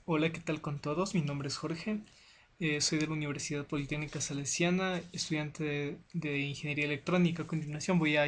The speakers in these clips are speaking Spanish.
Hola, ¿qué tal con todos? Mi nombre es Jorge, soy de la Universidad Politécnica Salesiana, estudiante de Ingeniería Electrónica. A continuación voy a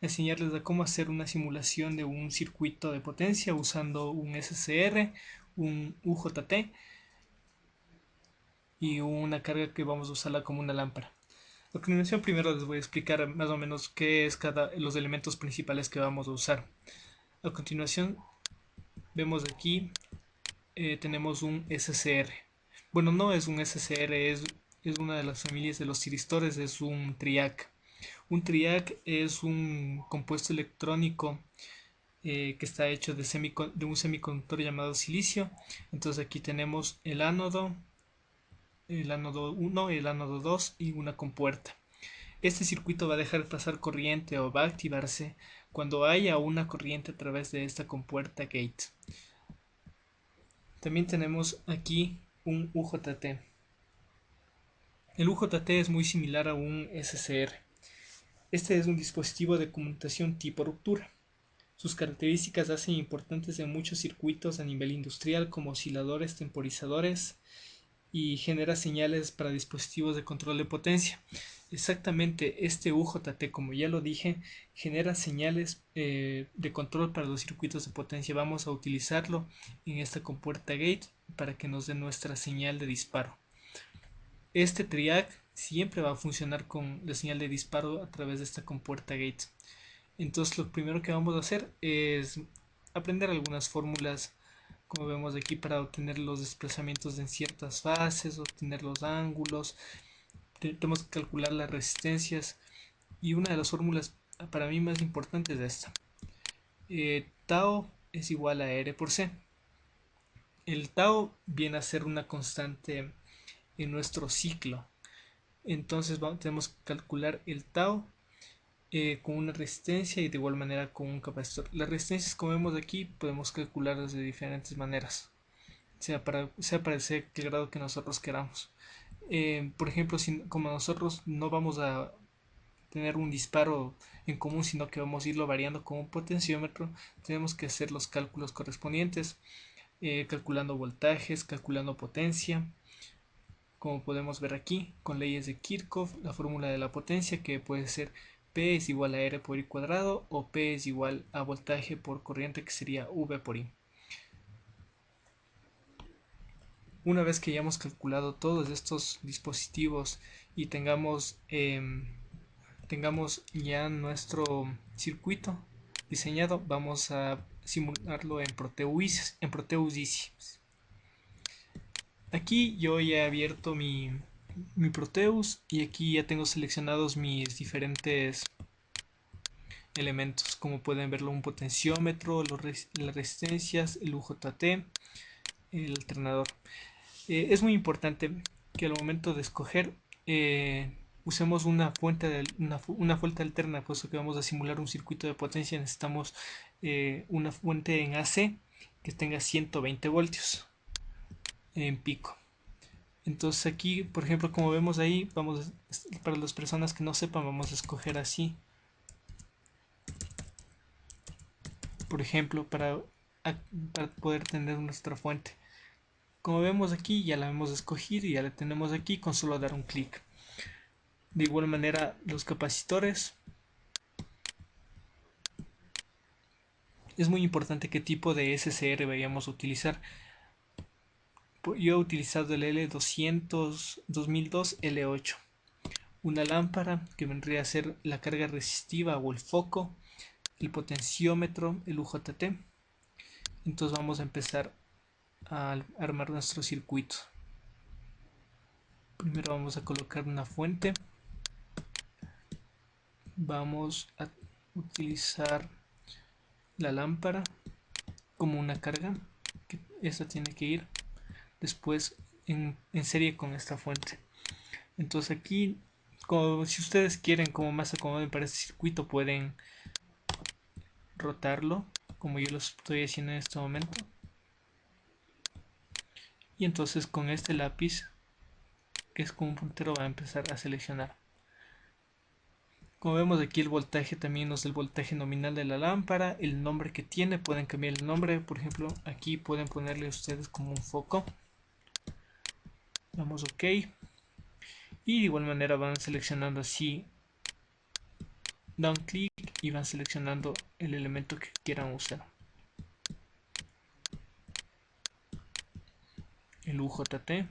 enseñarles a cómo hacer una simulación de un circuito de potencia usando un SCR, un UJT y una carga que vamos a usarla como una lámpara. A continuación primero les voy a explicar más o menos qué es los elementos principales que vamos a usar. A continuación vemos aquí tenemos un SCR. Bueno, no es un SCR, es una de las familias de los tiristores, es un triac. Un triac es un compuesto electrónico que está hecho de un semiconductor llamado silicio. Entonces aquí tenemos el ánodo 1, el ánodo 2 y una compuerta. Este circuito va a dejar pasar corriente o va a activarse cuando haya una corriente a través de esta compuerta gate. También tenemos aquí un UJT. El UJT es muy similar a un SCR. Este es un dispositivo de conmutación tipo ruptura. Sus características hacen importantes en muchos circuitos a nivel industrial como osciladores, temporizadores y genera señales para dispositivos de control de potencia. Exactamente, este UJT, como ya lo dije, genera señales de control para los circuitos de potencia. Vamos a utilizarlo en esta compuerta gate para que nos dé nuestra señal de disparo. Este triac siempre va a funcionar con la señal de disparo a través de esta compuerta gate. Entonces lo primero que vamos a hacer es aprender algunas fórmulas, como vemos aquí, para obtener los desplazamientos en ciertas fases, obtener los ángulos. Tenemos que calcular las resistencias y una de las fórmulas para mí más importantes es esta. Tau es igual a R por C. El tau viene a ser una constante en nuestro ciclo. Entonces tenemos que calcular el tau con una resistencia y de igual manera con un capacitor. Las resistencias, como vemos aquí, podemos calcularlas de diferentes maneras, sea para ese grado que nosotros queramos. Por ejemplo, como nosotros no vamos a tener un disparo en común, sino que vamos a irlo variando con un potenciómetro, tenemos que hacer los cálculos correspondientes, calculando voltajes, calculando potencia, como podemos ver aquí, con leyes de Kirchhoff, la fórmula de la potencia que puede ser P es igual a R por I cuadrado o P es igual a voltaje por corriente que sería V por I. Una vez que hayamos calculado todos estos dispositivos y tengamos ya nuestro circuito diseñado, vamos a simularlo en Proteus Easy. Aquí yo ya he abierto mi Proteus y aquí ya tengo seleccionados mis diferentes elementos, como pueden verlo, un potenciómetro, las resistencias, el UJT, el alternador. Es muy importante que al momento de escoger usemos una fuente alterna, puesto que vamos a simular un circuito de potencia. Necesitamos una fuente en AC que tenga 120 voltios en pico. Entonces aquí, por ejemplo, como vemos ahí, para las personas que no sepan, vamos a escoger así, por ejemplo, para poder tener nuestra fuente. Como vemos aquí, ya la hemos escogido y ya la tenemos aquí con solo dar un clic. De igual manera, los capacitores. Es muy importante qué tipo de SCR vayamos a utilizar. Yo he utilizado el L200 2002 L8. Una lámpara que vendría a ser la carga resistiva o el foco, el potenciómetro, el UJT. Entonces vamos a empezar a armar nuestro circuito. Primero vamos a colocar una fuente. Vamos a utilizar la lámpara como una carga. Esta tiene que ir después en serie con esta fuente. Entonces aquí, como si ustedes quieren, como más acomoden para este circuito, pueden rotarlo, como yo lo estoy haciendo en este momento. Y entonces con este lápiz, que es como un puntero, va a empezar a seleccionar. Como vemos aquí el voltaje también nos da el voltaje nominal de la lámpara, el nombre que tiene, pueden cambiar el nombre, por ejemplo aquí pueden ponerle ustedes como un foco. Damos OK y de igual manera van seleccionando así down click y van seleccionando el elemento que quieran usar. El UJT.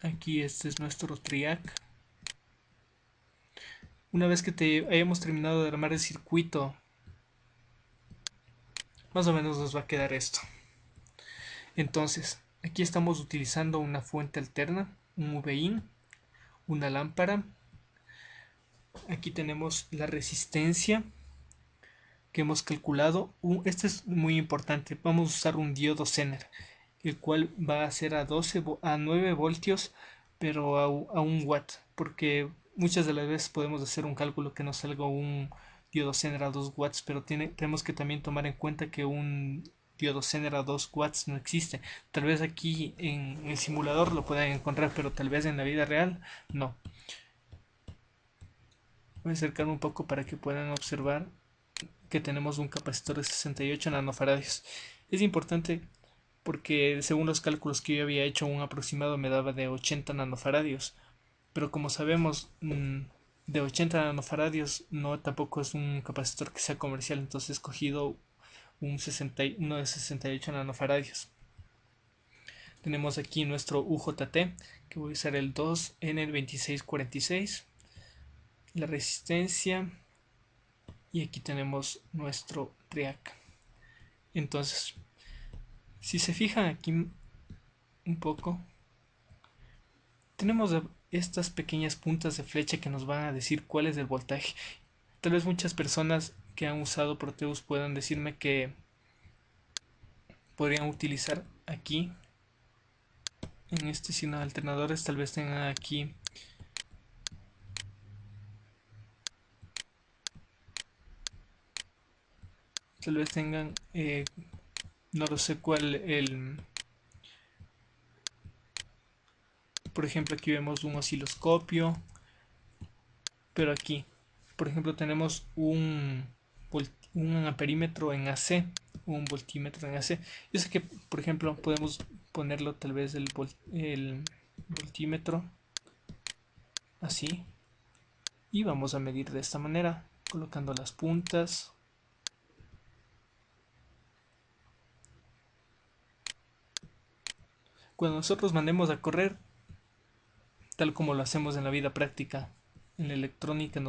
Aquí este es nuestro triac. Una vez que hayamos terminado de armar el circuito, más o menos nos va a quedar esto. Entonces, aquí estamos utilizando una fuente alterna, un VIN, una lámpara. Aquí tenemos la resistencia que hemos calculado. Este es muy importante. Vamos a usar un diodo Zener, el cual va a ser a 9 voltios, pero a 1 watt, porque muchas de las veces podemos hacer un cálculo que nos salga un diodo Zener a 2 watts, pero tenemos que también tomar en cuenta que un diodo Zener a 2 watts no existe. Tal vez aquí en el simulador lo puedan encontrar, pero tal vez en la vida real no. Voy a acercarme un poco para que puedan observar que tenemos un capacitor de 68 nanofaradios. Es importante porque según los cálculos que yo había hecho, un aproximado me daba de 80 nanofaradios. Pero como sabemos, de 80 nanofaradios no tampoco es un capacitor que sea comercial, entonces he escogido uno de 68 nanofaradios. Tenemos aquí nuestro UJT, que voy a usar el 2N2646, la resistencia, y aquí tenemos nuestro triac. Entonces, si se fijan aquí un poco, tenemos estas pequeñas puntas de flecha que nos van a decir cuál es el voltaje. Tal vez muchas personas que han usado Proteus puedan decirme que podrían utilizar aquí en este signo de alternadores, tal vez tengan aquí tal vez tengan no lo sé cuál por ejemplo aquí vemos un osciloscopio, pero aquí por ejemplo tenemos un amperímetro en AC, un voltímetro en AC. Yo sé que por ejemplo podemos ponerlo tal vez el voltímetro así, y vamos a medir de esta manera colocando las puntas. Cuando nosotros mandemos a correr, tal como lo hacemos en la vida práctica, en la electrónica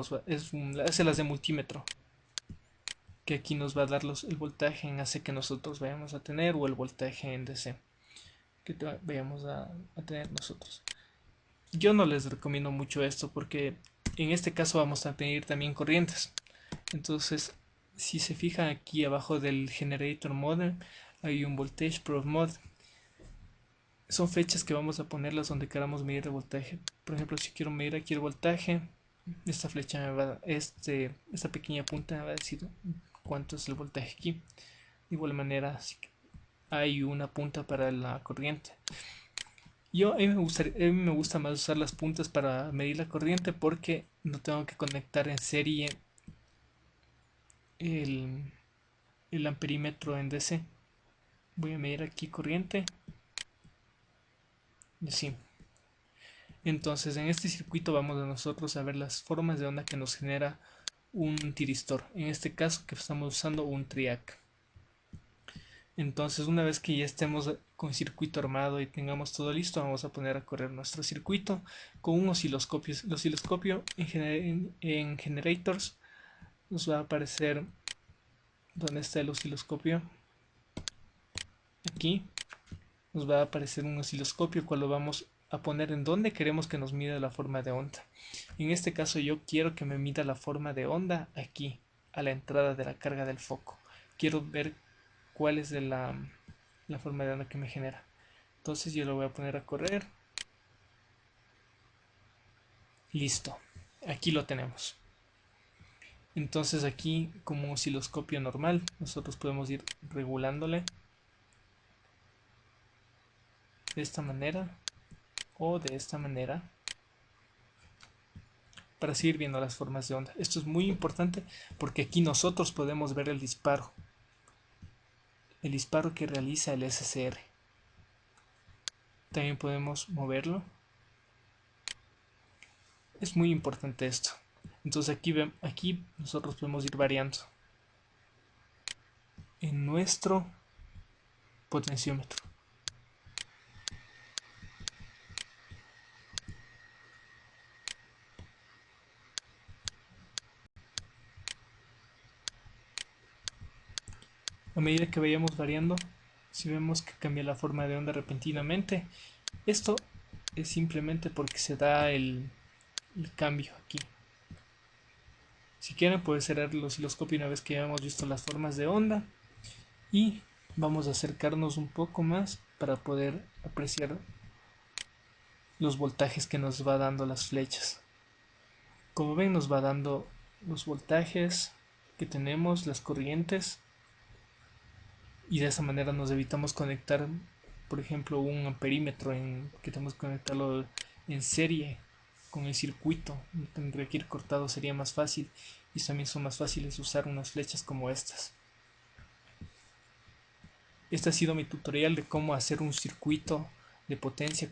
hace las de multímetro, que aquí nos va a dar el voltaje en AC que nosotros vayamos a tener, o el voltaje en DC que vayamos a tener nosotros. Yo no les recomiendo mucho esto porque en este caso vamos a tener también corrientes. Entonces, si se fijan aquí abajo del Generator Mode hay un Voltage Probe Mode. Son fechas que vamos a ponerlas donde queramos medir el voltaje. Por ejemplo, si quiero medir aquí el voltaje, esta flecha me va a, esta pequeña punta me va a decir cuánto es el voltaje aquí. De igual manera, hay una punta para la corriente. A mí me gusta más usar las puntas para medir la corriente porque no tengo que conectar en serie el, el amperímetro en DC. Voy a medir aquí corriente y así. Entonces, en este circuito vamos a nosotros a ver las formas de onda que nos genera un tiristor. En este caso que estamos usando un triac. Entonces, una vez que ya estemos con el circuito armado y tengamos todo listo, vamos a poner a correr nuestro circuito con un osciloscopio. El osciloscopio en Generators nos va a aparecer donde está el osciloscopio. Aquí nos va a aparecer un osciloscopio, cual lo vamos a poner en donde queremos que nos mida la forma de onda. En este caso yo quiero que me mida la forma de onda aquí, a la entrada de la carga del foco. Quiero ver cuál es la forma de onda que me genera. Entonces yo lo voy a poner a correr. Listo. Aquí lo tenemos. Entonces aquí, como un osciloscopio normal, nosotros podemos ir regulándole de esta manera. o de esta manera para seguir viendo las formas de onda. Esto es muy importante porque aquí nosotros podemos ver el disparo que realiza el SCR. También podemos moverlo. Es muy importante esto. Entonces aquí nosotros podemos ir variando en nuestro potenciómetro. A medida que vayamos variando, si vemos que cambia la forma de onda repentinamente, esto es simplemente porque se da el cambio aquí. Si quieren puede cerrar el osciloscopio una vez que hayamos visto las formas de onda y vamos a acercarnos un poco más para poder apreciar los voltajes que nos va dando las flechas. Como ven, nos va dando los voltajes que tenemos, las corrientes, y de esa manera nos evitamos conectar, por ejemplo, un amperímetro que tenemos que conectarlo en serie con el circuito. Tendría que ir cortado, sería más fácil, y también son más fáciles usar unas flechas como estas. Este ha sido mi tutorial de cómo hacer un circuito de potencia